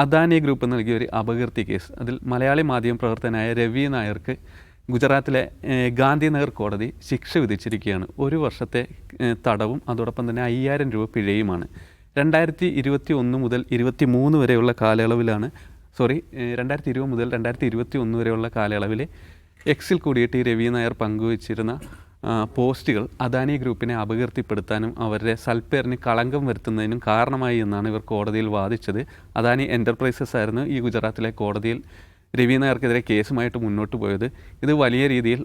Adani group നൽകിയ ഒരു അപകീർത്തി case. അതിൽ മലയാളി മാധ്യമ പ്രവർത്തകനായ രവി നായർക്ക് ഗുജറാത്തിലെ ഗാന്ധിനഗർ കോടതി ശിക്ഷ വിധിച്ചിരിക്കുകയാണ്. 1 വർഷത്തെ തടവും അതോടൊപ്പം തന്നെ 5000 രൂപ പിഴയുമാണ്. 2021 മുതൽ 23 വരെയുള്ള കാലയളവിലാണ് 2020 മുതൽ 2021 വരെയുള്ള കാലയളവിൽ എക്സിൽ കൂടിയിട്ട് ഈ രവി നായർ പങ്കുവച്ചിരുന്ന പോസ്റ്റുകൾ അദാനി ഗ്രൂപ്പിനെ അപകീർത്തിപ്പെടുത്താനും അവരുടെ സൽപ്പേരിന് കളങ്കം വരുത്തുന്നതിനും കാരണമായി എന്നാണ് ഇവർ കോടതിയിൽ വാദിച്ചത്. അദാനി എൻ്റർപ്രൈസസ് ആയിരുന്നു ഈ ഗുജറാത്തിലെ കോടതിയിൽ രവി നായർക്കെതിരെ കേസുമായിട്ട് മുന്നോട്ട് പോയത്. ഇത് വലിയ രീതിയിൽ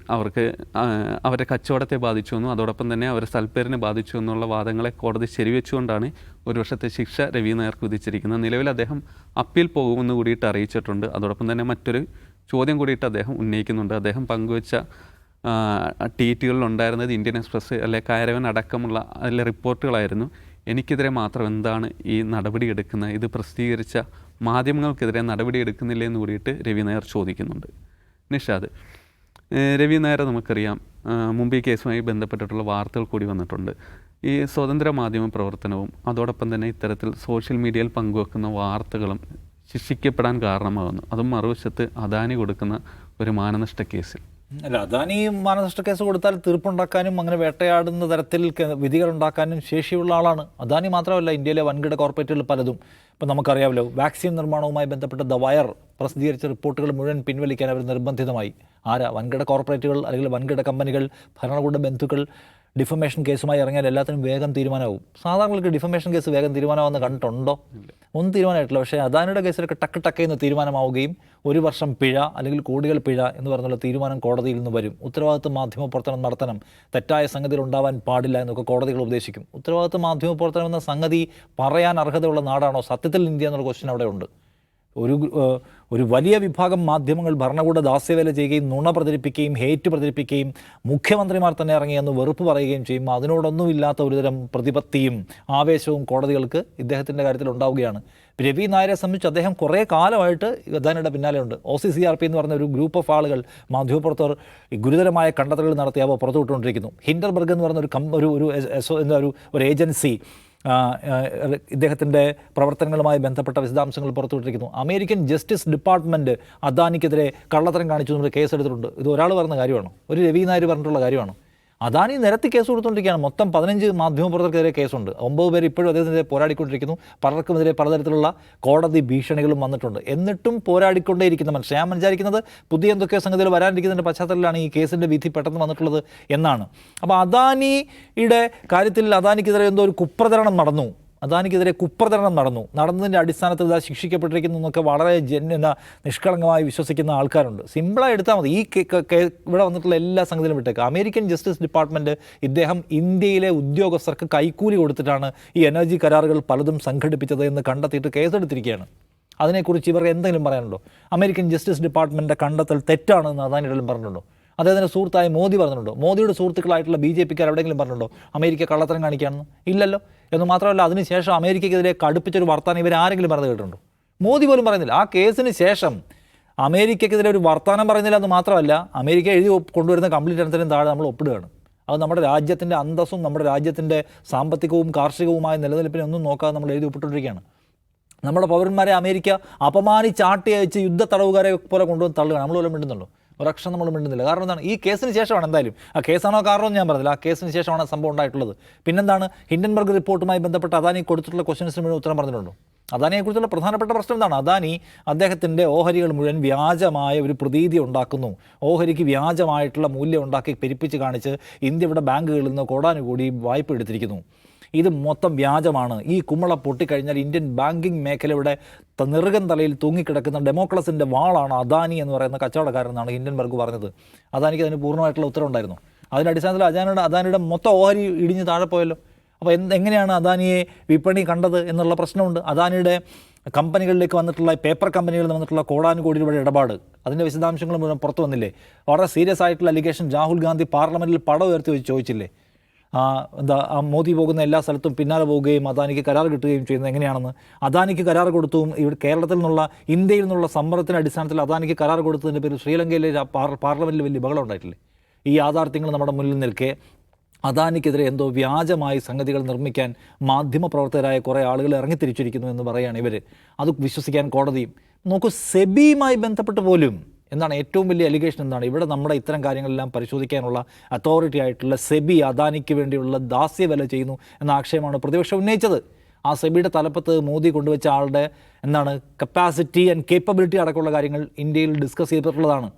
അവരുടെ കച്ചവടത്തെ ബാധിച്ചു എന്നും അതോടൊപ്പം തന്നെ അവരുടെ സൽപ്പേരിനെ ബാധിച്ചു എന്നുള്ള വാദങ്ങളെ കോടതി ശരിവെച്ചുകൊണ്ടാണ് 1 വർഷത്തെ ശിക്ഷ രവി നായർക്ക് വിധിച്ചിരിക്കുന്നത്. നിലവിൽ അദ്ദേഹം അപ്പീൽ പോകുമെന്ന് കൂടിയിട്ട് അറിയിച്ചിട്ടുണ്ട്. അതോടൊപ്പം തന്നെ മറ്റൊരു ചോദ്യം കൂടിയിട്ട് അദ്ദേഹം ഉന്നയിക്കുന്നുണ്ട്. അദ്ദേഹം പങ്കുവച്ച ട്വീറ്റുകളിലുണ്ടായിരുന്നത് ഇന്ത്യൻ എക്സ്പ്രസ് കാരവൻ അടക്കമുള്ള അതിലെ റിപ്പോർട്ടുകളായിരുന്നു. എനിക്കെതിരെ മാത്രം എന്താണ് ഈ നടപടി എടുക്കുന്നത്, ഇത് പ്രസിദ്ധീകരിച്ച മാധ്യമങ്ങൾക്കെതിരെ നടപടി എടുക്കുന്നില്ല എന്ന് കൂടിയിട്ട് രവി നായർ ചോദിക്കുന്നുണ്ട്. നിഷാദ്, രവി നായരെ നമുക്കറിയാം, മുമ്പ് ഈ കേസുമായി ബന്ധപ്പെട്ടിട്ടുള്ള വാർത്തകൾ കൂടി വന്നിട്ടുണ്ട്. ഈ സ്വതന്ത്ര മാധ്യമ പ്രവർത്തനവും അതോടൊപ്പം തന്നെ ഇത്തരത്തിൽ സോഷ്യൽ മീഡിയയിൽ പങ്കുവെക്കുന്ന വാർത്തകളും ശിക്ഷിക്കപ്പെടാൻ കാരണമാകുന്നു. അതും മറുവശത്ത് അദാനി കൊടുക്കുന്ന ഒരു മാനനഷ്ട കേസിൽ. അല്ല, അദാനി മാനനഷ്ട കേസ് കൊടുത്താൽ തീർപ്പുണ്ടാക്കാനും അങ്ങനെ വേട്ടയാടുന്ന തരത്തിൽ വിധികൾ ഉണ്ടാക്കാനും ശേഷിയുള്ള ആളാണ്. അദാനി മാത്രമല്ല, ഇന്ത്യയിലെ വൻകിട കോർപ്പറേറ്റുകൾ പലതും. ഇപ്പം നമുക്കറിയാമല്ലോ, വാക്സിൻ നിർമ്മാണവുമായി ബന്ധപ്പെട്ട് ദ വയർ പ്രസിദ്ധീകരിച്ച റിപ്പോർട്ടുകൾ മുഴുവൻ പിൻവലിക്കാൻ അവർ നിർബന്ധിതമായി. വൻകിട കോർപ്പറേറ്റുകൾ അല്ലെങ്കിൽ വൻകിട കമ്പനികൾ, ഭരണകൂട ബന്ധുക്കൾ ഡിഫമേഷൻ കേസുമായി ഇറങ്ങിയാൽ എല്ലാത്തിനും വേഗം തീരുമാനമാവും. സാധാരണക്ക് ഡിഫമേഷൻ കേസ് വേഗം തീരുമാനമാവുമെന്ന് കണ്ടിട്ടുണ്ടോ? ഒന്നും തീരുമാനമായിട്ടില്ല. പക്ഷേ അദാനിയുടെ കേസിലൊക്കെ ടക്ക് തീരുമാനമാവുകയും 1 വർഷം പിഴ അല്ലെങ്കിൽ കോടികൾ പിഴ എന്ന് പറഞ്ഞുള്ള തീരുമാനം കോടതിയിൽ നിന്ന് വരും. ഉത്തരവാദിത്വ മാധ്യമ പ്രവർത്തനം നടത്തണം, തെറ്റായ സംഗതികൾ ഉണ്ടാവാൻ പാടില്ല എന്നൊക്കെ കോടതികൾ ഉപദേശിക്കും. ഉത്തരവാദിത്വ മാധ്യമ പ്രവർത്തനം എന്ന സംഗതി പറയാൻ അർഹതയുള്ള നാടാണോ സത്യത്തിൽ ഇന്ത്യ എന്നുള്ള ക്വസ്റ്റ്യൻ അവിടെ ഉണ്ട്. ഒരു വലിയ വിഭാഗം മാധ്യമങ്ങൾ ഭരണകൂട ദാസ്യവേല ചെയ്യുകയും നുണ പ്രചരിപ്പിക്കുകയും ഹേറ്റ് പ്രചരിപ്പിക്കുകയും മുഖ്യമന്ത്രിമാർ തന്നെ ഇറങ്ങിയെന്ന് വെറുപ്പ് പറയുകയും ചെയ്യും. അതിനോടൊന്നുമില്ലാത്ത ഒരുതരം പ്രതിപത്തിയും ആവേശവും കോടതികൾക്ക് ഇദ്ദേഹത്തിൻ്റെ കാര്യത്തിൽ ഉണ്ടാവുകയാണ്. രവി നായരെ സംബന്ധിച്ച് അദ്ദേഹം കുറേ കാലമായിട്ട് അദാനിയുടെ പിന്നാലെയുണ്ട്. OCCRP എന്ന് പറഞ്ഞ ഒരു ഗ്രൂപ്പ് ഓഫ് ആളുകൾ, മാധ്യമപ്രവർത്തകർ ഗുരുതരമായ കണ്ടെത്തലുകൾ നടത്തി അവ പുറത്തുവിട്ടുകൊണ്ടിരിക്കുന്നു. ഹിൻഡർബർഗ് എന്ന് പറഞ്ഞ ഒരു ഏജൻസി ഇദ്ദേഹത്തിൻ്റെ പ്രവർത്തനങ്ങളുമായി ബന്ധപ്പെട്ട വിശദാംശങ്ങൾ പുറത്തുവിട്ടിരിക്കുന്നു. അമേരിക്കൻ ജസ്റ്റിസ് ഡിപ്പാർട്ട്മെൻറ്റ് അദാനിക്കെതിരെ കള്ളത്തരം കാണിച്ചു എന്ന് കേസെടുത്തിട്ടുണ്ട്. ഇത് ഒരാൾ പറഞ്ഞ കാര്യമാണോ? ഒരു രവി നായർ പറഞ്ഞിട്ടുള്ള കാര്യമാണോ? അദാനി നിരത്തി കേസ് കൊടുത്തുകൊണ്ടിരിക്കുകയാണ്. മൊത്തം 15 മാധ്യമപ്രവർത്തകർക്കെതിരെ കേസുണ്ട്. 9 പേർ ഇപ്പോഴും അദ്ദേഹത്തിനെതിരെ പോരാടിക്കൊണ്ടിരിക്കുന്നു. പലർക്കുമെതിരെ പലതരത്തിലുള്ള കോടതി ഭീഷണികളും വന്നിട്ടുണ്ട്. എന്നിട്ടും പോരാടിക്കൊണ്ടേയിരിക്കുന്ന മനുഷ്യൻ. ഞാൻ വിചാരിക്കുന്നത് പുതിയ എന്തൊക്കെയോ സംഗതികൾ വരാനിരിക്കുന്നതിൻ്റെ പശ്ചാത്തലത്തിലാണ് ഈ കേസിൻ്റെ വിധി പെട്ടെന്ന് വന്നിട്ടുള്ളത് എന്നാണ്. അപ്പോൾ അദാനിയുടെ കാര്യത്തിൽ അദാനിക്കെതിരെ എന്തോ ഒരു കുപ്രചരണം നടന്നു, അദാനിക്കെതിരെ കുപ്രചരണം നടന്നതിൻ്റെ അടിസ്ഥാനത്തിൽ ഇതാ ശിക്ഷിക്കപ്പെട്ടിരിക്കുന്നു എന്നൊക്കെ വളരെ നിഷ്കളങ്കമായി വിശ്വസിക്കുന്ന ആൾക്കാരുണ്ട്. സിമ്പിളായി എടുത്താൽ മതി. ഇവിടെ വന്നിട്ടുള്ള എല്ലാ സംഗതിയിലും വിട്ടേക്ക്. അമേരിക്കൻ ജസ്റ്റിസ് ഡിപ്പാർട്ട്മെൻറ്റ് ഇദ്ദേഹം ഇന്ത്യയിലെ ഉദ്യോഗസ്ഥർക്ക് കൈക്കൂലി കൊടുത്തിട്ടാണ് ഈ എനർജി കരാറുകൾ പലതും സംഘടിപ്പിച്ചത് എന്ന് കണ്ടെത്തിയിട്ട് കേസെടുത്തിരിക്കുകയാണ്. അതിനെക്കുറിച്ച് ഇവർക്ക് എന്തെങ്കിലും പറയാനുണ്ടോ? അമേരിക്കൻ ജസ്റ്റിസ് ഡിപ്പാർട്ട്മെൻറ്റിൻ്റെ കണ്ടെത്തൽ തെറ്റാണെന്ന് അദാനിയോടും പറഞ്ഞിട്ടുണ്ടോ? അദ്ദേഹത്തിൻ്റെ സുഹൃത്തായ മോദി പറഞ്ഞിട്ടുണ്ടോ? മോദിയുടെ സുഹൃത്തുക്കളായിട്ടുള്ള BJPക്കാർ എവിടെയെങ്കിലും പറഞ്ഞിട്ടുണ്ടോ അമേരിക്ക കള്ളത്തരം കാണിക്കുകയാണെന്ന്? ഇല്ലല്ലോ. എന്ന് മാത്രമല്ല, അതിനുശേഷം അമേരിക്കയ്ക്കെതിരെ കടുപ്പിച്ചൊരു വർത്താനം ഇവരാരെങ്കിലും പറഞ്ഞു കേട്ടിട്ടുണ്ടോ? മോദി പോലും പറയുന്നില്ല. ആ കേസിന് ശേഷം അമേരിക്കയ്ക്കെതിരെ ഒരു വർത്താനം പറയുന്നില്ല എന്ന് മാത്രമല്ല, അമേരിക്ക എഴുതി കൊണ്ടുവരുന്ന കംപ്ലീറ്റ് അനുസരിച്ച് താഴെ നമ്മൾ ഒപ്പിടുകയാണ്. അത് നമ്മുടെ രാജ്യത്തിൻ്റെ അന്തസ്സും നമ്മുടെ രാജ്യത്തിൻ്റെ സാമ്പത്തികവും കാർഷികവുമായ നിലനിൽപ്പിനെ ഒന്നും നോക്കാതെ നമ്മൾ എഴുതി ഒപ്പിട്ടുകൊണ്ടിരിക്കുകയാണ്. നമ്മുടെ പൗരന്മാരെ അമേരിക്ക അപമാനിച്ചാട്ടി അയച്ച് യുദ്ധ തടവുകാരെ പോലെ കൊണ്ടുവന്ന് തള്ളുകയാണ്. നമ്മൾ പോലും മിണ്ടുന്നുള്ളൂ, ഒരക്ഷരം നമ്മൾ മിണ്ടുന്നില്ല. കാരണം എന്താണ്? ഈ കേസിന് ശേഷമാണ്. എന്തായാലും ആ കേസാണോ കാരണമെന്ന് ഞാൻ പറഞ്ഞില്ല, ആ കേസിന് ശേഷമാണ് സംഭവം ഉണ്ടായിട്ടുള്ളത്. പിന്നെന്താണ്? ഹിൻഡൻബർഗ് റിപ്പോർട്ടുമായി ബന്ധപ്പെട്ട് അദാനി കൊടുത്തിട്ടുള്ള ക്വസ്റ്റ്യൻസിന് മുഴുവൻ ഉത്തരം പറഞ്ഞിട്ടുണ്ടോ? അദാനിയെക്കുറിച്ചുള്ള പ്രധാനപ്പെട്ട പ്രശ്നം എന്താണ്? അദാനി അദ്ദേഹത്തിൻ്റെ ഓഹരികൾ മുഴുവൻ വ്യാജമായ ഒരു പ്രതീതി ഉണ്ടാക്കുന്നു. ഓഹരിക്ക് വ്യാജമായിട്ടുള്ള മൂല്യം ഉണ്ടാക്കി പെരുപ്പിച്ച് കാണിച്ച് ഇന്ത്യ ഇവിടെ ബാങ്കുകളിൽ നിന്ന് കോടാനുകൂടി വായ്പ എടുത്തിരിക്കുന്നു. ഇത് മൊത്തം വ്യാജമാണ്. ഈ കുമ്മള പൊട്ടിക്കഴിഞ്ഞാൽ ഇന്ത്യൻ ബാങ്കിങ് മേഖലയുടെ നെറുകൻ തലയിൽ തൂങ്ങിക്കിടക്കുന്ന ഡെമോക്രസിൻ്റെ വാളാണ് അദാനി എന്ന് പറയുന്ന കച്ചവടക്കാരനാണ് ഹിൻഡൻബർഗ് പറഞ്ഞത്. അദാനിക്ക് അതിന് പൂർണ്ണമായിട്ടുള്ള ഉത്തരവുണ്ടായിരുന്നു. അതിൻ്റെ അടിസ്ഥാനത്തിൽ അദാനിയുടെ മൊത്തം ഓഹരി ഇടിഞ്ഞ് താഴെ പോയല്ലോ. അപ്പോൾ എങ്ങനെയാണ് അദാനിയെ വിപണി കണ്ടത് എന്നുള്ള പ്രശ്നമുണ്ട്. അദാനിയുടെ കമ്പനികളിലേക്ക് വന്നിട്ടുള്ള പേപ്പർ കമ്പനികളിൽ വന്നിട്ടുള്ള കോടാനുകോടി രൂപയുടെ ഇടപാട്, അതിൻ്റെ വിശദാംശങ്ങൾ മുഴുവൻ പുറത്തു വന്നില്ലേ? വളരെ സീരിയസ് ആയിട്ടുള്ള അലിഗേഷൻ രാഹുൽ ഗാന്ധി പാർലമെൻറ്റിൽ പടം ഉയർത്തി വെച്ച് ചോദിച്ചില്ലേ? മോദി പോകുന്ന എല്ലാ സ്ഥലത്തും പിന്നാലെ പോവുകയും അദാനിക്ക് കരാർ കിട്ടുകയും ചെയ്യുന്നത് എങ്ങനെയാണെന്ന്. അദാനിക്ക് കരാർ കൊടുത്തും ഇവിടെ കേരളത്തിൽ നിന്നുള്ള ഇന്ത്യയിൽ നിന്നുള്ള സമ്മർദ്ദത്തിൻ്റെ അടിസ്ഥാനത്തിൽ അദാനിക്ക് കരാർ കൊടുത്തതിൻ്റെ പേരിൽ ശ്രീലങ്കയിലെ പാർലമെൻറ്റിൽ വലിയ ബഹളം ഉണ്ടായിട്ടില്ലേ? ഈ യാഥാർത്ഥ്യങ്ങൾ നമ്മുടെ മുന്നിൽ നിൽക്കെ അദാനിക്കെതിരെ എന്തോ വ്യാജമായി സംഗതികൾ നിർമ്മിക്കാൻ മാധ്യമപ്രവർത്തകരായ കുറേ ആളുകൾ ഇറങ്ങിത്തിരിച്ചിരിക്കുന്നു എന്ന് പറയുകയാണ് ഇവർ. അത് വിശ്വസിക്കാൻ കോടതിയും. നോക്കൂ, സെബിയുമായി ബന്ധപ്പെട്ട് പോലും എന്താണ് ഏറ്റവും വലിയ അലിഗേഷൻ എന്താണ്? ഇവിടെ നമ്മുടെ ഇത്തരം കാര്യങ്ങളെല്ലാം പരിശോധിക്കാനുള്ള അതോറിറ്റി ആയിട്ടുള്ള സെബി അദാനിക്ക് വേണ്ടിയുള്ള ദാസ്യവില ചെയ്യുന്നു എന്ന ആക്ഷേപമാണ് പ്രതിപക്ഷം ഉന്നയിച്ചത്. ആ സെബിയുടെ തലപ്പത്ത് മോദി കൊണ്ടുവച്ച ആളുടെ എന്താണ് കപ്പാസിറ്റി ആൻഡ് കേപ്പബിലിറ്റി അടക്കമുള്ള കാര്യങ്ങൾ ഇന്ത്യയിൽ ഡിസ്കസ് ചെയ്തിട്ടുള്ളതാണ്.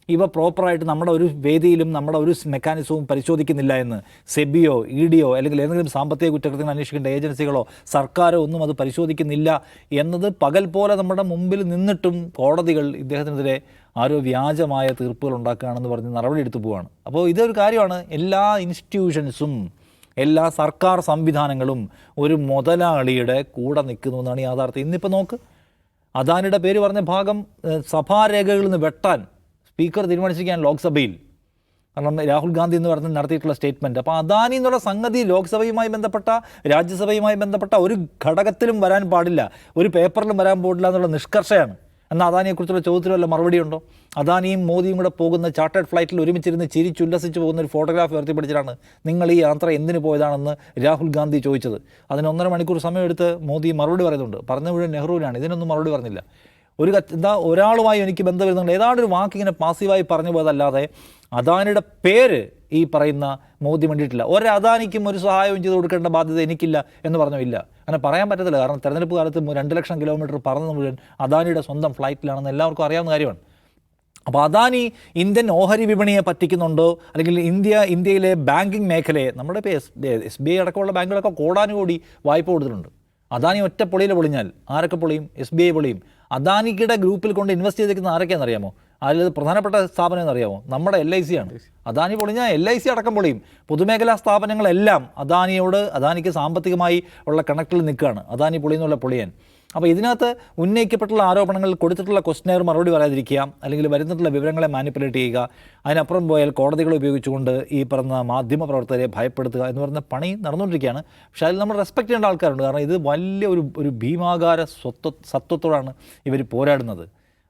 ഇവ പ്രോപ്പറായിട്ട് നമ്മുടെ ഒരു വേദിയിലും നമ്മുടെ ഒരു മെക്കാനിസവും പരിശോധിക്കുന്നില്ല എന്ന് സെബിയോ ഇഡിയോ അല്ലെങ്കിൽ ഏതെങ്കിലും സാമ്പത്തിക കുറ്റകൃത്യങ്ങൾ അന്വേഷിക്കേണ്ട ഏജൻസികളോ സർക്കാരോ ഒന്നും അത് പരിശോധിക്കുന്നില്ല എന്നത് പകൽ പോലെ നമ്മുടെ മുമ്പിൽ നിന്നിട്ടും കോടതികൾ ഇദ്ദേഹത്തിനെതിരെ ആരോ വ്യാജമായ തീർപ്പുകൾ ഉണ്ടാക്കുകയാണെന്ന് പറഞ്ഞ് നടപടിയെടുത്തു പോവുകയാണ്. അപ്പോൾ ഇതൊരു കാര്യമാണ്. എല്ലാ ഇൻസ്റ്റിറ്റ്യൂഷൻസും എല്ലാ സർക്കാർ സംവിധാനങ്ങളും ഒരു മുതലാളിയുടെ കൂടെ നിൽക്കുന്നു എന്നാണ് യാഥാർത്ഥ്യം. ഇന്നിപ്പോൾ നോക്ക്, അദാനിയുടെ പേര് പറഞ്ഞ ഭാഗം സഭാരേഖകളിൽ നിന്ന് വെട്ടാൻ സ്പീക്കർ തീരുമാനിച്ചിരിക്കുകയാണ് ലോക്സഭയിൽ. കാരണം രാഹുൽ ഗാന്ധി എന്ന് പറഞ്ഞ് നടത്തിയിട്ടുള്ള സ്റ്റേറ്റ്മെൻറ്റ്. അപ്പോൾ അദാനി എന്നുള്ള സംഗതി ലോക്സഭയുമായി ബന്ധപ്പെട്ട രാജ്യസഭയുമായി ബന്ധപ്പെട്ട ഒരു ഘടകത്തിലും വരാൻ പാടില്ല, ഒരു പേപ്പറിലും വരാൻ പാടില്ല എന്നുള്ള നിഷ്കർഷയാണ്. എന്നാൽ അദാനിയെക്കുറിച്ചുള്ള ചോദ്യത്തിന് വല്ല മറുപടി ഉണ്ടോ? അദാനിയും മോദിയും കൂടെ പോകുന്ന ചാർട്ടേഡ് ഫ്ലൈറ്റിൽ ഒരുമിച്ചിരുന്ന് ചിരിച്ചുല്ലസിച്ച് പോകുന്ന ഒരു ഫോട്ടോഗ്രാഫ് ഉയർത്തിപ്പിടിച്ചിട്ടാണ് നിങ്ങൾ ഈ യാത്ര എന്തിനു പോയതാണെന്ന് രാഹുൽ ഗാന്ധി ചോദിച്ചത്. അതിന് 1.5 മണിക്കൂർ സമയമെടുത്ത് മോദി മറുപടി പറയുന്നുണ്ട്. പറഞ്ഞ മുഴുവൻ നെഹ്റുവിനാണ്, ഇതിനൊന്നും മറുപടി പറഞ്ഞില്ല. ഒരാളുമായി എനിക്ക് ബന്ധം വരുന്നുണ്ട്, ഏതാണ്ടൊരു വാക്ക് ഇങ്ങനെ പാസീവായി പറഞ്ഞു പോയതല്ലാതെ അദാനിയുടെ പേര് ഈ പറയുന്ന മോദി വേണ്ടിയിട്ടില്ല. അദാനിക്കും ഒരു സഹായവും ചെയ്ത് കൊടുക്കേണ്ട ബാധ്യത എനിക്കില്ല എന്ന് പറഞ്ഞില്ല. അങ്ങനെ പറയാൻ പറ്റത്തില്ല. കാരണം തെരഞ്ഞെടുപ്പ് കാലത്ത് 2 ലക്ഷം കിലോമീറ്റർ പറന്നത് മുഴുവൻ അദാനിയുടെ സ്വന്തം ഫ്ലൈറ്റിലാണെന്ന് എല്ലാവർക്കും അറിയാവുന്ന കാര്യമാണ്. അപ്പോൾ അദാനി ഇന്ത്യൻ ഓഹരി വിപണിയെ പറ്റിക്കുന്നുണ്ടോ, അല്ലെങ്കിൽ ഇന്ത്യയിലെ ബാങ്കിങ് മേഖലയെ, നമ്മുടെ ഇപ്പോൾ SBI അടക്കമുള്ള ബാങ്കുകളൊക്കെ കോടാനുകോടി വായ്പ കൊടുത്തിട്ടുണ്ട്. അദാനി ഒറ്റ പൊളിയിൽ പൊളിഞ്ഞാൽ ആരൊക്കെ പൊളിയും? SBI പൊളിയും. അദാനിയുടെ ഗ്രൂപ്പിൽ കൊണ്ട് ഇൻവെസ്റ്റ് ചെയ്തിരിക്കുന്ന ആരൊക്കെയാണെന്ന് അറിയാമോ? അതിൽ പ്രധാനപ്പെട്ട സ്ഥാപനം എന്നറിയാമോ? നമ്മുടെ LIC ആണ്. അദാനി പൊളിഞ്ഞാൽ LIC അടക്കം പൊളിയും. പൊതുമേഖലാ സ്ഥാപനങ്ങളെല്ലാം അദാനിക്ക് സാമ്പത്തികമായി ഉള്ള കണക്റ്റിൽ നിൽക്കുകയാണ്. അദാനി പൊളിയെന്നുള്ള പൊളിയാൻ. അപ്പോൾ ഇതിനകത്ത് ഉന്നയിക്കപ്പെട്ടുള്ള ആരോപണങ്ങൾ, കൊടുത്തിട്ടുള്ള ക്വസ്റ്റ്യനെയർ മറുപടി പറയാതിരിക്കുക, അല്ലെങ്കിൽ വരുന്നിട്ടുള്ള വിവരങ്ങളെ മാനിപ്പുലേറ്റ് ചെയ്യുക, അതിനപ്പുറം പോയാൽ കോടതികളെ ഉപയോഗിച്ചുകൊണ്ട് ഈ പറഞ്ഞ മാധ്യമപ്രവർത്തകരെ ഭയപ്പെടുത്തുക എന്ന് പറയുന്ന പണി നടന്നുകൊണ്ടിരിക്കുകയാണ്. പക്ഷേ അതിൽ നമ്മൾ റെസ്പെക്ട് ചെയ്യേണ്ട ആൾക്കാരുണ്ട്. കാരണം ഇത് വലിയ ഒരു ഭീമാകാര സത്വത്തോടാണ് ഇവർ പോരാടുന്നത്.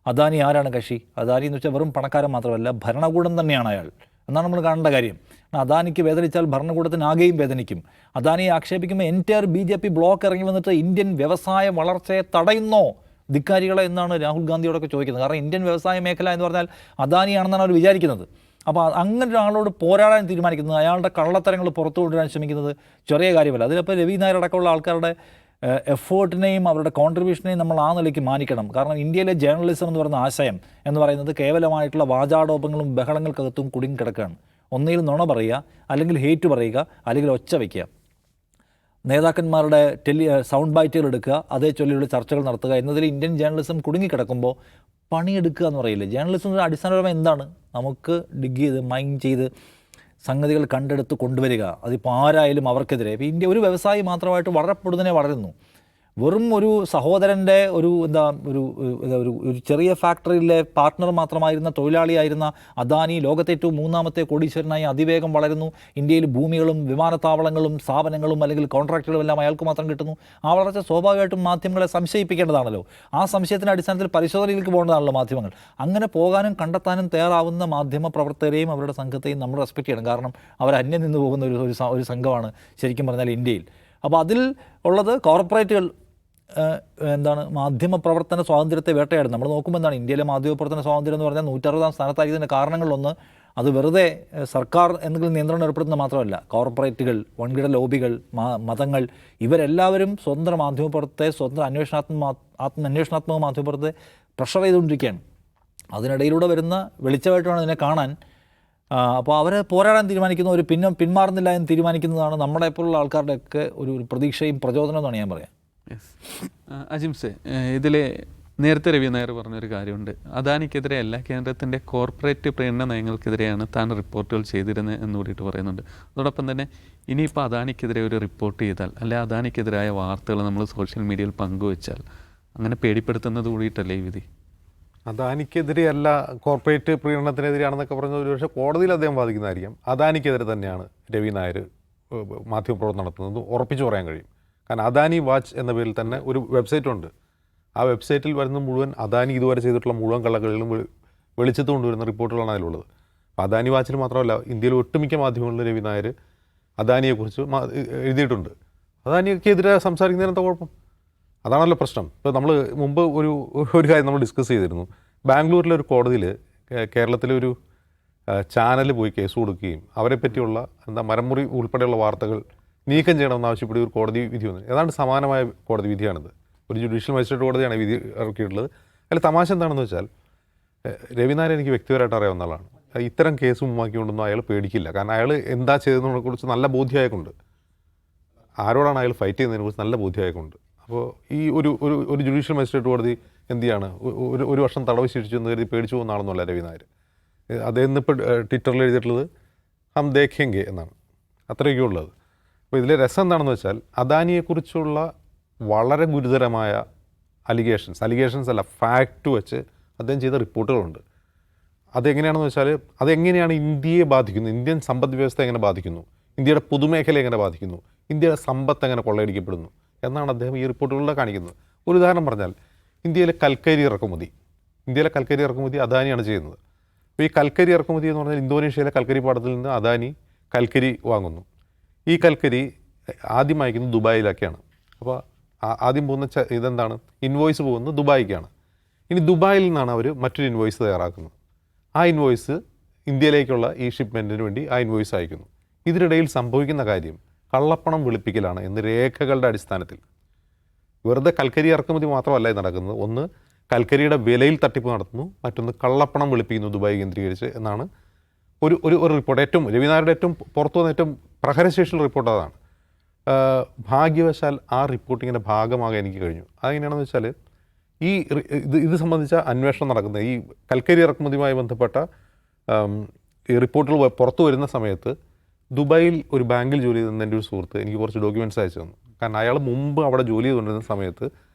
അദാനി ആരാണ് കക്ഷി? അദാനി എന്ന് വെച്ചാൽ വെറും പണക്കാരൻ മാത്രമല്ല, ഭരണകൂടം തന്നെയാണ് അയാൾ എന്നാണ് നമ്മൾ കാണേണ്ട കാര്യം. അദാനിക്ക് വേദനിച്ചാൽ ഭരണകൂടത്തിനാകെയും വേദനിക്കും. അദാനിയെ ആക്ഷേപിക്കുമ്പോൾ എൻറ്റയർ BJP ബ്ലോക്ക് ഇറങ്ങി വന്നിട്ട് ഇന്ത്യൻ വ്യവസായ വളർച്ചയെ തടയുന്നോ ധിക്കാരികളെ എന്നാണ് രാഹുൽ ഗാന്ധിയോടൊക്കെ ചോദിക്കുന്നത്. കാരണം ഇന്ത്യൻ വ്യവസായ മേഖല എന്ന് പറഞ്ഞാൽ അദാനിയാണെന്നാണ് അവർ വിചാരിക്കുന്നത്. അപ്പോൾ അങ്ങനെ ഒരാളോട് പോരാടാൻ തീരുമാനിക്കുന്നത്, അയാളുടെ കള്ളത്തരങ്ങൾ പുറത്തു കൊണ്ടുവരാൻ ശ്രമിക്കുന്നത് ചെറിയ കാര്യമല്ല. അതിലിപ്പോൾ രവി നായർ അടക്കമുള്ള ആൾക്കാരുടെ എഫേർട്ടിനെയും അവരുടെ കോൺട്രിബ്യൂഷനെയും നമ്മൾ ആ നിലയ്ക്ക് മാനിക്കണം. കാരണം ഇന്ത്യയിലെ ജേർണലിസം എന്ന് പറയുന്ന ആശയം എന്ന് പറയുന്നത് കേവലമായിട്ടുള്ള വാചാടോപങ്ങളും ബഹളങ്ങൾക്കകത്തും കുടുങ്ങി കിടക്കുകയാണ്. ഒന്നുകിൽ നുണ പറയുക, അല്ലെങ്കിൽ ഹേറ്റ് പറയുക, അല്ലെങ്കിൽ ഒച്ച വയ്ക്കുക, നേതാക്കന്മാരുടെ സൗണ്ട് ബൈറ്റുകൾ എടുക്കുക, അതേ ചൊല്ലിയുള്ള ചർച്ചകൾ നടത്തുക എന്നതിൽ ഇന്ത്യൻ ജേർണലിസം കുടുങ്ങിക്കിടക്കുമ്പോൾ പണിയെടുക്കുക എന്ന് പറയില്ല. ജേർണലിസത്തിൻ്റെ അടിസ്ഥാനപരമായി എന്താണ്? നമുക്ക് ഡിഗ് ചെയ്ത് മൈൻഡ് ചെയ്ത് സംഗതികൾ കണ്ടെടുത്ത് കൊണ്ടുവരിക. അതിപ്പോൾ ആരായാലും അവർക്കെതിരെ. ഇപ്പോൾ ഇന്ത്യ ഒരു വ്യവസായി മാത്രമായിട്ട് വളരെ പൊടുന്നനെ വളരുന്നു. വെറും ഒരു സഹോദരൻ്റെ ഒരു ചെറിയ ഫാക്ടറിയിലെ പാർട്ട്ണർ മാത്രമായിരുന്ന തൊഴിലാളിയായിരുന്ന അദാനി ലോകത്തെ ഏറ്റവും 3ാമത്തെ കോടീശ്വരനായി അതിവേഗം വളരുന്നു. ഇന്ത്യയിൽ ഭൂമികളും വിമാനത്താവളങ്ങളും സ്ഥാപനങ്ങളും അല്ലെങ്കിൽ കോൺട്രാക്റ്റുകളും എല്ലാം അയാൾക്ക് മാത്രം കിട്ടുന്നു. ആ വളർച്ച സ്വാഭാവികമായിട്ടും മാധ്യമങ്ങളെ സംശയിപ്പിക്കേണ്ടതാണല്ലോ. ആ സംശയത്തിൻ്റെ അടിസ്ഥാനത്തിൽ പരിശോധനയിലേക്ക് പോകേണ്ടതാണല്ലോ മാധ്യമങ്ങൾ. അങ്ങനെ പോകാനും കണ്ടെത്താനും തയ്യാറാവുന്ന മാധ്യമ പ്രവർത്തകരെയും അവരുടെ സംഘത്തെയും നമ്മൾ റെസ്പെക്ട് ചെയ്യണം. കാരണം അവർ അന്യം നിന്ന് പോകുന്ന ഒരു സംഘമാണ് ശരിക്കും പറഞ്ഞാൽ ഇന്ത്യയിൽ. അപ്പോൾ അതിൽ ഉള്ളത് കോർപ്പറേറ്റുകൾ മാധ്യമപ്രവർത്തന സ്വാതന്ത്ര്യത്തെ വേട്ടയാടും. നമ്മൾ നോക്കുമ്പോൾ എന്താണ് ഇന്ത്യയിലെ മാധ്യമപ്രവർത്തന സ്വാതന്ത്ര്യം എന്ന് പറഞ്ഞാൽ 160ാം സ്ഥാനത്തായിരിക്കുന്നതിൻ്റെ കാരണങ്ങളിലൊന്ന് അത് വെറുതെ സർക്കാർ എന്തെങ്കിലും നിയന്ത്രണം ഏർപ്പെടുത്തുന്ന മാത്രമല്ല, കോർപ്പറേറ്റുകൾ, വൻകിട ലോബികൾ, മതങ്ങൾ, ഇവരെല്ലാവരും സ്വന്തം മാധ്യമപ്രവർത്തത്തെ, സ്വന്തം അന്വേഷണാത്മക മാധ്യമപ്രവർത്തത്തെ പ്രഷർ ചെയ്തുകൊണ്ടിരിക്കുകയാണ്. അതിനിടയിലൂടെ വരുന്ന വെളിച്ചമായിട്ട് വേണം ഇതിനെ കാണാൻ. അപ്പോൾ അവരെ പോരാടാൻ തീരുമാനിക്കുന്ന ഒരു പിന്മാറുന്നില്ല എന്ന് തീരുമാനിക്കുന്നതാണ് നമ്മുടെ പോലുള്ള ആൾക്കാരുടെയൊക്കെ ഒരു പ്രതീക്ഷയും പ്രചോദനം എന്നാണ് ഞാൻ പറയാം. അജിംസെ, ഇതിൽ നേരത്തെ രവി നായർ പറഞ്ഞൊരു കാര്യമുണ്ട്. അദാനിക്കെതിരെ അല്ല, കേന്ദ്രത്തിൻ്റെ കോർപ്പറേറ്റ് പ്രേരണ നയങ്ങൾക്കെതിരെയാണ് താൻ റിപ്പോർട്ടുകൾ ചെയ്തിരുന്നത് എന്ന് കൂടിയിട്ട് പറയുന്നുണ്ട്. അതോടൊപ്പം തന്നെ ഇനിയിപ്പോൾ അദാനിക്കെതിരെ ഒരു റിപ്പോർട്ട് ചെയ്താൽ, അല്ലെ അദാനിക്കെതിരായ വാർത്തകൾ നമ്മൾ സോഷ്യൽ മീഡിയയിൽ പങ്കുവച്ചാൽ അങ്ങനെ പേടിപ്പെടുത്തുന്നത് കൂടിയിട്ടല്ലേ ഈ വിധി? അദാനിക്കെതിരെയല്ല, കോർപ്പറേറ്റ് പ്രീണനത്തിനെതിരെയാണെന്നൊക്കെ പറഞ്ഞ ഒരു പക്ഷേ കോടതിയിൽ അദ്ദേഹം വാദിക്കുന്നതായിരിക്കും. അദാനിക്കെതിരെ തന്നെയാണ് രവി നായർ മാധ്യമപ്രവർത്തനം നടത്തുന്നത് ഉറപ്പിച്ചു പറയാൻ കഴിയും. കാരണം അദാനി വാച്ച് എന്ന പേരിൽ തന്നെ ഒരു വെബ്സൈറ്റുണ്ട്. ആ വെബ്സൈറ്റിൽ വരുന്ന മുഴുവൻ അദാനി ഇതുവരെ ചെയ്തിട്ടുള്ള മുഴുവൻ കള്ളകളിലും വെളിച്ചത്ത് കൊണ്ടുവരുന്ന റിപ്പോർട്ടുകളാണ് അതിലുള്ളത്. അപ്പോൾ അദാനി വാച്ചിൽ മാത്രമല്ല, ഇന്ത്യയിലെ ഒട്ടുമിക്ക മാധ്യമങ്ങളിലും രവി നായർ അദാനിയെക്കുറിച്ച് എഴുതിയിട്ടുണ്ട്. അദാനിക്കെതിരെ സംസാരിക്കുന്നതിന് എന്താ കുഴപ്പം? അതാണല്ലോ പ്രശ്നം. ഇപ്പോൾ നമ്മൾ മുമ്പ് ഒരു കാര്യം നമ്മൾ ഡിസ്കസ് ചെയ്തിരുന്നു. ബാംഗ്ലൂരിലെ ഒരു കോടതിയിൽ കേരളത്തിലെ ഒരു ചാനൽ പോയി കേസ് കൊടുക്കുകയും അവരെ പറ്റിയുള്ള മരമുറി ഉൾപ്പെടെയുള്ള വാർത്തകൾ നീക്കം ചെയ്യണമെന്ന് ആവശ്യപ്പെട്ട് ഒരു കോടതി വിധി വന്നു. ഏതാണ്ട് സമാനമായ കോടതി വിധിയാണിത്. ഒരു ജുഡീഷ്യൽ മജിസ്ട്രേറ്റ് കോടതിയാണ് വിധി ഇറക്കിയിട്ടുള്ളത്. അതിൽ തമാശ എന്താണെന്ന് വെച്ചാൽ, രവി നായർ എനിക്ക് വ്യക്തിപരമായിട്ട് അറിയാവുന്ന ആളാണ്. ഇത്തരം കേസ് മുമ്പാക്കിക്കൊണ്ടൊന്നും അയാൾ പേടിക്കില്ല. കാരണം അയാൾ എന്താ ചെയ്തതിനെ കുറിച്ച് നല്ല ബോധ്യമായിക്കൊണ്ട്, ആരോടാണ് അയാൾ ഫൈറ്റ് ചെയ്യുന്നതിനെ കുറിച്ച് നല്ല ബോധ്യമായിക്കൊണ്ട്. അപ്പോൾ ഈ ഒരു ജുഡീഷ്യൽ മജിസ്ട്രേറ്റ് കോടതി എന്ത് ചെയ്യാണ്, ഒരു വർഷം തടവ് ശിക്ഷിച്ചു എന്ന് കരുതി പേടിച്ചു പോകുന്ന ആളൊന്നുമല്ല രവി നായർ. അദ്ദേഹം ഇപ്പോൾ ട്വിറ്ററിൽ എഴുതിയിട്ടുള്ളത് ഹം ദേഖേംഗെ എന്നാണ്. അത്രയൊക്കെ ഉള്ളത്. അപ്പോൾ ഇതിലെ രസം എന്താണെന്ന് വെച്ചാൽ, അദാനിയെക്കുറിച്ചുള്ള വളരെ ഗുരുതരമായ അലിഗേഷൻസ് അല്ല, ഫാക്റ്റ് വെച്ച് അദ്ദേഹം ചെയ്ത റിപ്പോർട്ടുകളുണ്ട്. അതെങ്ങനെയാണെന്ന് വെച്ചാൽ, അതെങ്ങനെയാണ് ഇന്ത്യയെ ബാധിക്കുന്നത്, ഇന്ത്യൻ സമ്പദ് വ്യവസ്ഥ എങ്ങനെ ബാധിക്കുന്നു, ഇന്ത്യയുടെ പൊതുമേഖല എങ്ങനെ ബാധിക്കുന്നു, ഇന്ത്യയുടെ സമ്പത്ത് എങ്ങനെ കൊള്ളയടിക്കപ്പെടുന്നു എന്നാണ് അദ്ദേഹം ഈ റിപ്പോർട്ടുകളിലൂടെ കാണിക്കുന്നത്. ഒരു ഉദാഹരണം പറഞ്ഞാൽ, ഇന്ത്യയിലെ കൽക്കരി ഇറക്കുമതി അദാനിയാണ് ചെയ്യുന്നത്. അപ്പോൾ ഈ കൽക്കരി ഇറക്കുമതി എന്ന് പറഞ്ഞാൽ, ഇന്തോനേഷ്യയിലെ കൽക്കരി പാടത്തിൽ നിന്ന് അദാനി കൽക്കരി വാങ്ങുന്നു. ഈ കൽക്കരി ആദ്യം അയക്കുന്നത് ദുബായിലേക്കാണ്. അപ്പോൾ ആദ്യം പോകുന്ന ഇതെന്താണ്, ഇൻവോയ്സ് പോകുന്നത് ദുബായിക്കാണ്. ഇനി ദുബായിൽ നിന്നാണ് അവർ മറ്റൊരു ഇൻവോയ്സ് തയ്യാറാക്കുന്നത്. ആ ഇൻവോയ്സ് ഇന്ത്യയിലേക്കുള്ള ഈ ഷിപ്മെൻറ്റിന് വേണ്ടി ആ ഇൻവോയ്സ് അയക്കുന്നു. ഇതിനിടയിൽ സംഭവിക്കുന്ന കാര്യം കള്ളപ്പണം വെളുപ്പിക്കലാണ് എന്ന് രേഖകളുടെ അടിസ്ഥാനത്തിൽ. വെറുതെ കൽക്കരി ഇറക്കുമതി മാത്രമല്ല ഇത് നടക്കുന്നത്. ഒന്ന്, കൽക്കരിയുടെ വിലയിൽ തട്ടിപ്പ് നടത്തുന്നു, മറ്റൊന്ന് കള്ളപ്പണം വെളുപ്പിക്കുന്നു ദുബായ് കേന്ദ്രീകരിച്ച് എന്നാണ് ഒരു റിപ്പോർട്ട്. രവി നായരുടെ പുറത്തു വന്ന ഏറ്റവും പ്രഹരശേഷിയുള്ള റിപ്പോർട്ട് അതാണ്. ഭാഗ്യവശാൽ ആ റിപ്പോർട്ടിങ്ങിൻ്റെ ഭാഗമാകാൻ എനിക്ക് കഴിഞ്ഞു. അതെങ്ങനെയാണെന്ന് വെച്ചാൽ, ഇത് സംബന്ധിച്ച അന്വേഷണം നടക്കുന്നത്, ഈ കൽക്കരി ഇറക്കുമതിയുമായി ബന്ധപ്പെട്ട ഈ റിപ്പോർട്ടുകൾ പുറത്തു വരുന്ന സമയത്ത് ദുബായിൽ ഒരു ബാങ്കിൽ ജോലി ചെയ്തിരുന്ന എൻ്റെ ഒരു സുഹൃത്ത് എനിക്ക് കുറച്ച് ഡോക്യുമെൻറ്റ്സ് അയച്ചു തന്നു. കാരണം അയാൾ മുമ്പ് അവിടെ ജോലി ചെയ്തുകൊണ്ടിരുന്ന സമയത്ത്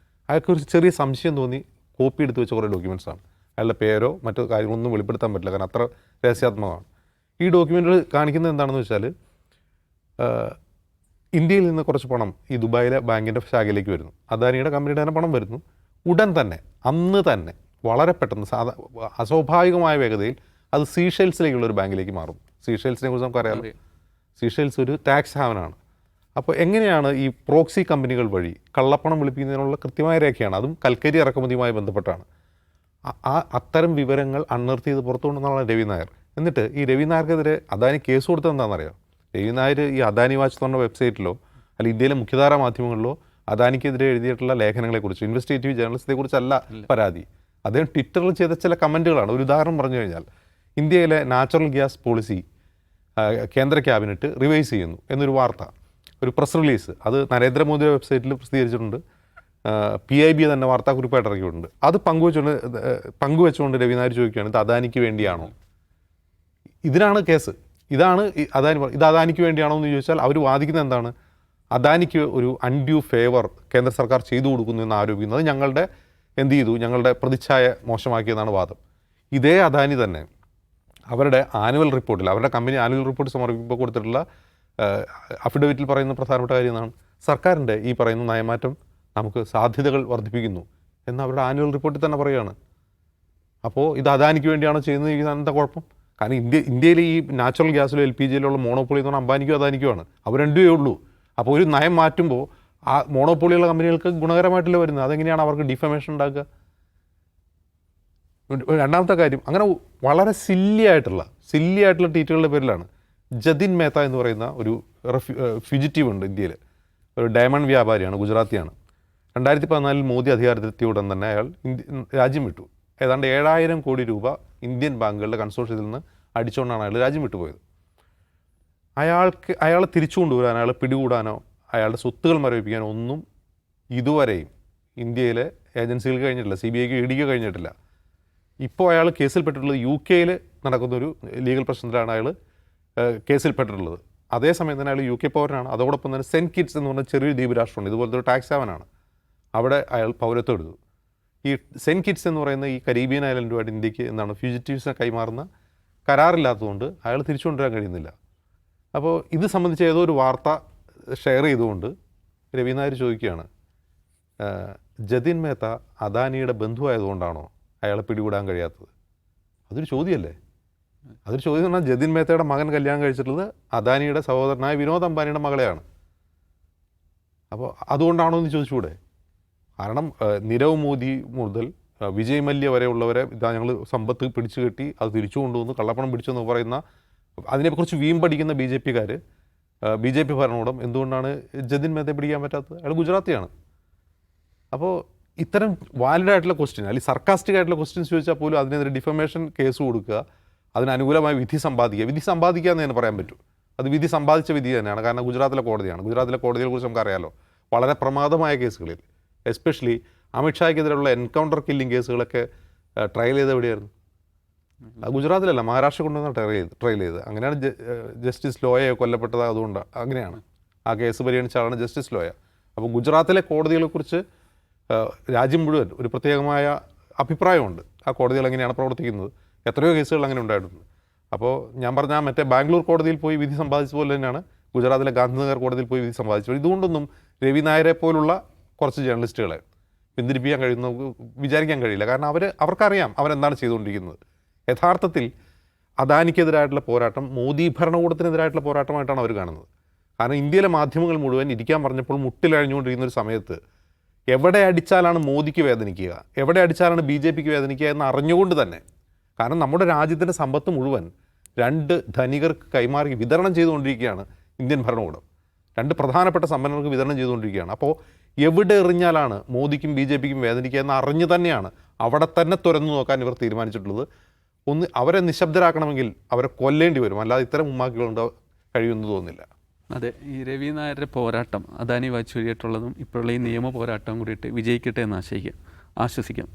അയാൾക്ക് ഒരു ചെറിയ സംശയം തോന്നി കോപ്പി എടുത്ത് വെച്ച കുറേ ഡോക്യുമെൻറ്റ്സാണ്. അയാളുടെ പേരോ മറ്റു കാര്യങ്ങളൊന്നും വെളിപ്പെടുത്താൻ പറ്റില്ല, കാരണം അത്ര രഹസ്യാത്മകമാണ്. ഈ ഡോക്യുമെൻറ്റുകൾ കാണിക്കുന്നത് എന്താണെന്ന് വെച്ചാൽ, ഇന്ത്യയിൽ നിന്ന് കുറച്ച് പണം ഈ ദുബായിലെ ബാങ്കിൻ്റെ ശാഖയിലേക്ക് വരുന്നു. അദാനിയുടെ കമ്പനിയുടെ തന്നെ പണം വരുന്നു. ഉടൻ തന്നെ, അന്ന് തന്നെ, വളരെ പെട്ടെന്ന് അസ്വാഭാവികമായ വേഗതയിൽ അത് സീഷെൽസിലേക്കുള്ള ഒരു ബാങ്കിലേക്ക് മാറും. സീഷെൽസിനെ കുറിച്ച് നമുക്കറിയാമല്ലോ. സീഷെൽസ് ഒരു ടാക്സ് ഹാവനാണ്. അപ്പോൾ എങ്ങനെയാണ് ഈ പ്രോക്സി കമ്പനികൾ വഴി കള്ളപ്പണം വെളുപ്പിക്കുന്നതിനുള്ള കൃത്യമായ രേഖയാണ്. അതും കൽക്കരി ഇറക്കുമതിയുമായി ബന്ധപ്പെട്ടാണ്. അത്തരം വിവരങ്ങൾ അൺഎർത്ത് ചെയ്ത് പുറത്തു കൊണ്ടുവന്നാണ് രവി നായർ. എന്നിട്ട് ഈ രവി നായർക്കെതിരെ അദാനി കേസ് കൊടുത്തത് എന്താണെന്നറിയാം? രവി നായർ ഈ അദാനി വാച്ച് എന്ന വെബ്സൈറ്റിലോ അല്ലെങ്കിൽ ഇന്ത്യയിലെ മുഖ്യധാരാ മാധ്യമങ്ങളിലോ അദാനിക്കെതിരെ എഴുതിയിട്ടുള്ള ലേഖനങ്ങളെക്കുറിച്ച്, ഇൻവെസ്റ്റിഗേറ്റീവ് ജേർണലിസത്തെക്കുറിച്ചല്ല പരാതി. അദ്ദേഹം ട്വിറ്ററിൽ ചെയ്ത ചില കമൻറ്റുകളാണ്. ഒരു ഉദാഹരണം പറഞ്ഞു കഴിഞ്ഞാൽ, ഇന്ത്യയിലെ നാച്ചുറൽ ഗ്യാസ് പോളിസി കേന്ദ്ര ക്യാബിനറ്റ് റിവൈസ് ചെയ്യുന്നു എന്നൊരു വാർത്ത, ഒരു പ്രസ് റിലീസ്, അത് നരേന്ദ്രമോദിയുടെ വെബ്സൈറ്റിൽ പ്രസിദ്ധീകരിച്ചിട്ടുണ്ട്. PIB തന്നെ വാർത്താക്കുറിപ്പായിട്ട് ഇറക്കിയിട്ടുണ്ട്. അത് പങ്കുവെച്ചുകൊണ്ട് രവി നായർ ചോദിക്കുകയാണ്, ഇത് അദാനിക്ക് വേണ്ടിയാണോ? ഇതിനാണ് കേസ്. ഇതാണ് ഇത് അദാനിക്ക് വേണ്ടിയാണോ എന്ന് ചോദിച്ചാൽ അവർ വാദിക്കുന്നത് എന്താണ്? അദാനിക്ക് ഒരു അൺഡ്യൂ ഫേവർ കേന്ദ്ര സർക്കാർ ചെയ്തു കൊടുക്കുന്നു എന്ന് ആരോപിക്കുന്നത് ഞങ്ങളുടെ പ്രതിച്ഛായ മോശമാക്കിയെന്നാണ് വാദം. ഇതേ അദാനി തന്നെ അവരുടെ ആനുവൽ റിപ്പോർട്ടിൽ, അവരുടെ കമ്പനി ആനുവൽ റിപ്പോർട്ട് സമർപ്പിക്കുമ്പോൾ കൊടുത്തിട്ടുള്ള അഫിഡവിറ്റിൽ പറയുന്ന പ്രധാനപ്പെട്ട കാര്യം എന്നാണ്, സർക്കാരിൻ്റെ ഈ പറയുന്ന നയമാറ്റം നമുക്ക് സാധ്യതകൾ വർദ്ധിപ്പിക്കുന്നു എന്ന് അവരുടെ ആനുവൽ റിപ്പോർട്ടിൽ തന്നെ പറയുകയാണ്. അപ്പോൾ ഇത് അദാനിക്ക് വേണ്ടിയാണോ ചെയ്യുന്നത്? എന്താ കുഴപ്പം? കാരണം ഇന്ത്യയിൽ ഈ നാച്ചുറൽ ഗ്യാസിലോ LPGയിലുള്ള മോണോപ്പൊളി എന്ന് പറഞ്ഞാൽ അംബാനിക്കും അദാനിക്കുമാണ്. അവർ രണ്ടുമേ ഉള്ളൂ. അപ്പോൾ ഒരു നയം മാറ്റുമ്പോൾ ആ മോണോപ്പൊളിയുള്ള കമ്പനികൾക്ക് ഗുണകരമായിട്ടല്ലേ വരുന്നത്. അതെങ്ങനെയാണ് അവർക്ക് ഡിഫമേഷൻ ഉണ്ടാക്കുക? രണ്ടാമത്തെ കാര്യം, അങ്ങനെ വളരെ സില്ലി ആയിട്ടുള്ള ട്വീറ്റുകളുടെ പേരിലാണ് ജതിൻ മേത്ത എന്ന് പറയുന്ന ഒരു ഫ്യൂജിറ്റീവ് ഉണ്ട് ഇന്ത്യയിൽ. ഒരു ഡയമണ്ട് വ്യാപാരിയാണ്, ഗുജറാത്തിയാണ്. 2014 മോദി അധികാരത്തിലെത്തിയ ഉടൻ തന്നെ അയാൾ രാജ്യം വിട്ടു. ഏതാണ്ട് 7,000 കോടി രൂപ ഇന്ത്യൻ ബാങ്കുകളുടെ കൺസോർഷ്യത്തിൽ നിന്ന് അടിച്ചുകൊണ്ടാണ് അയാൾ രാജ്യം വിട്ടുപോയത്. അയാളെ തിരിച്ചു കൊണ്ടുവരാനോ, അയാളെ പിടികൂടാനോ, അയാളുടെ സ്വത്തുകൾ മരവിപ്പിക്കാനോ ഒന്നും ഇതുവരെയും ഇന്ത്യയിലെ ഏജൻസികൾക്ക് കഴിഞ്ഞിട്ടില്ല. CBIക്ക് EDക്ക് കഴിഞ്ഞിട്ടില്ല. ഇപ്പോൾ അയാൾ കേസിൽപ്പെട്ടിട്ടുള്ളത് UK നടക്കുന്നൊരു ലീഗൽ പ്രശ്നത്തിലാണ് അയാൾ കേസിൽപ്പെട്ടിട്ടുള്ളത്. അതേസമയം തന്നെ അയാൾ UK പൗരനാണ്. അതോടൊപ്പം തന്നെ സെൻറ്റ് കിറ്റ്സ് എന്ന് പറഞ്ഞ ചെറിയൊരു ദ്വീപ് രാഷ്ട്രമുണ്ട്, ഇതുപോലത്തെ ഒരു ടാക്സ് ഹാവനാണ്. അവിടെ അയാൾ പൗരത്വം എടുത്തു. ഈ സെൻറ്റ് കിറ്റ്സ് എന്ന് പറയുന്ന ഈ കരീബിയൻ ഐലൻഡുമായിട്ട് ഇന്ത്യക്ക് ഫ്യൂജിറ്റീവ്സിനെ കൈമാറുന്ന കരാറില്ലാത്തതുകൊണ്ട് അയാൾ തിരിച്ചു കൊണ്ടുവരാൻ കഴിയുന്നില്ല. അപ്പോൾ ഇത് സംബന്ധിച്ച് ഏതോ ഒരു വാർത്ത ഷെയർ ചെയ്തുകൊണ്ട് രവി നായർ ചോദിക്കുകയാണ്, ജതിൻ മേത്ത അദാനിയുടെ ബന്ധുവായതുകൊണ്ടാണോ അയാളെ പിടികൂടാൻ കഴിയാത്തത്? അതൊരു ചോദ്യമല്ലേ? അതൊരു ചോദ്യം എന്ന് പറഞ്ഞാൽ ജതിൻ മേത്തയുടെ മകൻ കല്യാണം കഴിച്ചിട്ടുള്ളത് അദാനിയുടെ സഹോദരനായ വിനോദ് അംബാനിയുടെ മകളെയാണ്. അപ്പോൾ അതുകൊണ്ടാണോ എന്ന് ചോദിച്ചുകൂടെ? കാരണം നീരവ് മോദി മുതൽ വിജയ് മല്യ വരെയുള്ളവരെ ഇതാ ഞങ്ങൾ സമ്പത്ത് പിടിച്ചു കെട്ടി അത് തിരിച്ചു കൊണ്ടുവന്ന് കള്ളപ്പണം പിടിച്ചു എന്ന് പറയുന്ന അതിനെക്കുറിച്ച് വീമ്പടിക്കുന്ന ബി ജെ പി ഭരണകൂടം എന്തുകൊണ്ടാണ് ജതിൻ മേത്തയെ പിടിക്കാൻ പറ്റാത്തത്? അയാൾ ഗുജറാത്തിയാണ്. അപ്പോൾ ഇത്തരം വാലിഡായിട്ടുള്ള ക്വസ്റ്റ്യൻ അല്ലെങ്കിൽ സർക്കാസ്റ്റിക് ആയിട്ടുള്ള ക്വസ്റ്റ്യൻസ് ചോദിച്ചാൽ പോലും അതിനെതിരെ ഡിഫമേഷൻ കേസ് കൊടുക്കുക, അതിന് അനുകൂലമായ വിധി സമ്പാദിക്കുക എന്ന് തന്നെ പറയാൻ പറ്റും. അത് വിധി സമ്പാദിച്ച വിധി തന്നെയാണ്. കാരണം ഗുജറാത്തിലെ കോടതിയാണ്. ഗുജറാത്തിലെ കോടതിയെക്കുറിച്ച് നമുക്കറിയാലോ, വളരെ പ്രമാദമായ കേസുകളിൽ എസ്പെഷ്യലി അമിത്ഷായ്ക്കെതിരെയുള്ള എൻകൗണ്ടർ കില്ലിംഗ് കേസുകളൊക്കെ ട്രയൽ ചെയ്ത് എവിടെയായിരുന്നു? അത് ഗുജറാത്തിലല്ല, മഹാരാഷ്ട്ര കൊണ്ടുവന്ന ട്രയൽ ചെയ്ത്. അങ്ങനെയാണ് ജസ്റ്റിസ് ലോയെ കൊല്ലപ്പെട്ടത്. അതുകൊണ്ട് അങ്ങനെയാണ് ആ കേസ് പരിഗണിച്ച ആളാണ് ജസ്റ്റിസ് ലോയ. അപ്പോൾ ഗുജറാത്തിലെ കോടതികളെക്കുറിച്ച് രാജ്യം മുഴുവൻ ഒരു പ്രത്യേകമായ അഭിപ്രായമുണ്ട്. ആ കോടതികൾ എങ്ങനെയാണ് പ്രവർത്തിക്കുന്നത്, എത്രയോ കേസുകൾ അങ്ങനെ ഉണ്ടായിട്ടുണ്ട്. അപ്പോൾ ഞാൻ പറഞ്ഞാൽ മറ്റേ ബാംഗ്ലൂർ കോടതിയിൽ പോയി വിധി സമ്പാദിച്ച പോലെ തന്നെയാണ് ഗുജറാത്തിലെ ഗാന്ധിനഗർ കോടതിയിൽ പോയി വിധി സമ്പാദിച്ചത്. ഇതുകൊണ്ടൊന്നും രവി നായരെ പോലുള്ള കുറച്ച് ജേർണലിസ്റ്റുകളെ പിന്തിരിപ്പിക്കാൻ കഴിയുന്ന നമുക്ക് വിചാരിക്കാൻ കഴിയില്ല. കാരണം അവർക്കറിയാം അവരെന്താണ് ചെയ്തുകൊണ്ടിരിക്കുന്നത്. യഥാർത്ഥത്തിൽ അദാനിക്കെതിരായിട്ടുള്ള പോരാട്ടം മോദി ഭരണകൂടത്തിനെതിരായിട്ടുള്ള പോരാട്ടമായിട്ടാണ് അവർ കാണുന്നത്. കാരണം ഇന്ത്യയിലെ മാധ്യമങ്ങൾ മുഴുവൻ ഇരിക്കാൻ പറഞ്ഞപ്പോൾ മുട്ടിലഴിഞ്ഞുകൊണ്ടിരിക്കുന്ന ഒരു സമയത്ത് എവിടെ അടിച്ചാലാണ് മോദിക്ക് വേദനിക്കുക, എവിടെ അടിച്ചാലാണ് ബി ജെ പിക്ക് വേദനിക്കുക എന്ന് അറിഞ്ഞുകൊണ്ട് തന്നെ, കാരണം നമ്മുടെ രാജ്യത്തിൻ്റെ സമ്പത്ത് മുഴുവൻ 2 ധനികർക്ക് കൈമാറി വിതരണം ചെയ്തുകൊണ്ടിരിക്കുകയാണ് ഇന്ത്യൻ ഭരണകൂടം. 2 പ്രധാനപ്പെട്ട സമ്പന്നർക്ക് വിതരണം ചെയ്തുകൊണ്ടിരിക്കുകയാണ്. അപ്പോൾ എവിടെ എറിഞ്ഞാലാണ് മോദിക്കും ബി ജെ പിക്കും വേദനിക്കുക എന്ന് അറിഞ്ഞു തന്നെയാണ് അവിടെ തന്നെ തുറന്നു നോക്കാൻ ഇവർ തീരുമാനിച്ചിട്ടുള്ളത്. അവരെ നിശബ്ദരാക്കണമെങ്കിൽ അവരെ കൊല്ലേണ്ടി വരും, അല്ലാതെ ഇത്തരം ഉമ്മാക്കികളുണ്ടോ കഴിയുമെന്ന് തോന്നുന്നില്ല. അതെ, ഈ രവി നായരുടെ പോരാട്ടം അദാനി വാച്ചുവരിയായിട്ടുള്ളതും ഇപ്പോഴുള്ള ഈ നിയമ പോരാട്ടവും കൂടിയിട്ട് വിജയിക്കട്ടെ എന്ന് ആശ്വസിക്കാം.